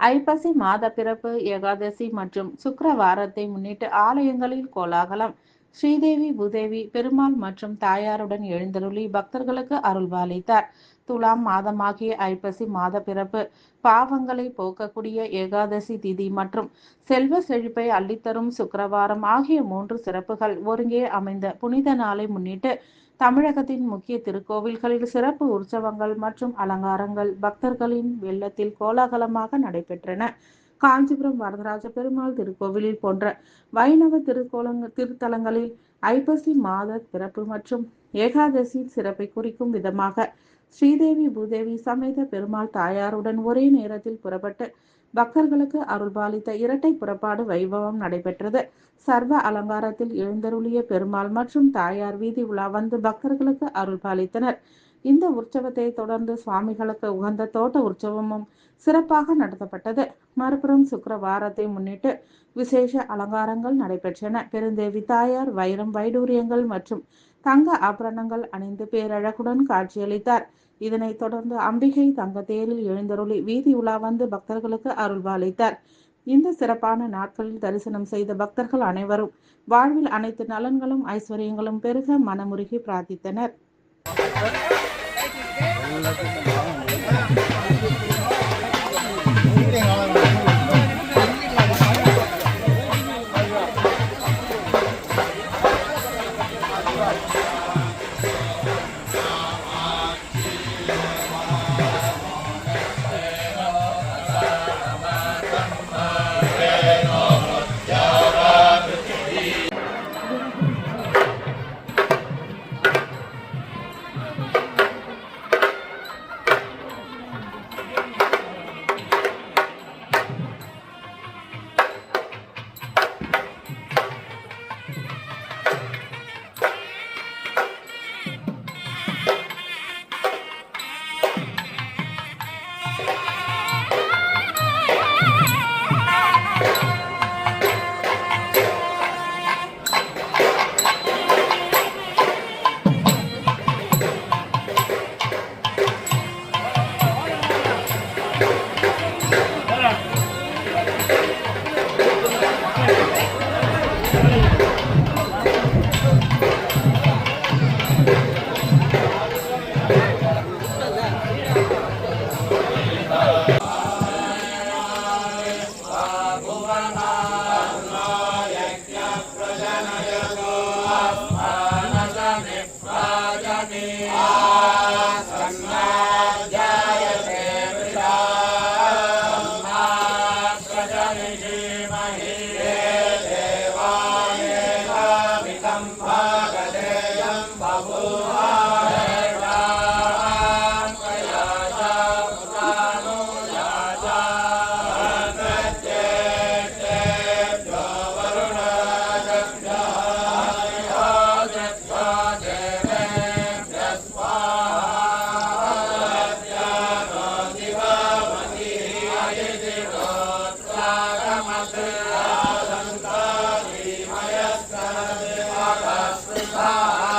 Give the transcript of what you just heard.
ஐப்பசி மாத பிறப்பு ஏகாதசி மற்றும் சுக்கிரவாரத்தை முன்னிட்டு ஆலயங்களில் கோலாகலம். ஸ்ரீதேவி பூதேவி பெருமாள் மற்றும் தாயாருடன் எழுந்தருளி பக்தர்களுக்கு அருள்பாலித்தார். துலாம் மாதமாகிய ஐப்பசி மாத பிறப்பு பாவங்களை போக்கக்கூடிய ஏகாதசி திதி மற்றும் செல்வ செழிப்பை அள்ளித்தரும் சுக்கிரவாரம் ஆகிய 3 சிறப்புகள் ஒருங்கே அமைந்த புனித நாளை முன்னிட்டு தமிழகத்தின் முக்கிய திருக்கோவில்களில் சிறப்பு உற்சவங்கள் மற்றும் அலங்காரங்கள் பக்தர்களின் வெள்ளத்தில் கோலாகலமாக நடைபெற்றன. காஞ்சிபுரம் வரதராஜ பெருமாள் திருக்கோவிலில் போன்ற வைணவ திருத்தலங்களில் ஐப்பசி மாத பிறப்பு மற்றும் ஏகாதசி சிறப்பை குறிக்கும் விதமாக ஸ்ரீதேவி பூதேவி சமேத பெருமாள் தாயாருடன் ஒரே நேரத்தில் புறப்பட்டு பக்தர்களுக்கு அருள்பாலித்த இரட்டை புறப்பாடு வைபவம் நடைபெற்றது. சர்வ அலங்காரத்தில் எழுந்தருளிய பெருமாள் மற்றும் தாயார் வீதி உலா வந்து பக்தர்களுக்கு அருள்பாலித்தனர். இந்த உற்சவத்தை தொடர்ந்து சுவாமிகளுக்கு உகந்த தோட்ட உற்சவமும் சிறப்பாக நடத்தப்பட்டது. மறுபுறம் சுக்கிரவாரத்தை முன்னிட்டு விசேஷ அலங்காரங்கள் நடைபெற்றன. பெருந்தேவி தாயார் வைரம் வைடூரியங்கள் மற்றும் தங்க ஆபரணங்கள் அணிந்து பேரழகுடன் காட்சியளித்தார். இதனைத் தொடர்ந்து அம்பிகை தங்க தேரில் எழுந்தருளி வீதி உலா வந்து பக்தர்களுக்கு அருள்பாலித்தார். இந்த சிறப்பான நாட்களில் தரிசனம் செய்த பக்தர்கள் அனைவரும் வாழ்வில் அனைத்து நலன்களும் ஐஸ்வர்யங்களும் பெருக மனமுருகி பிரார்த்தித்தனர்.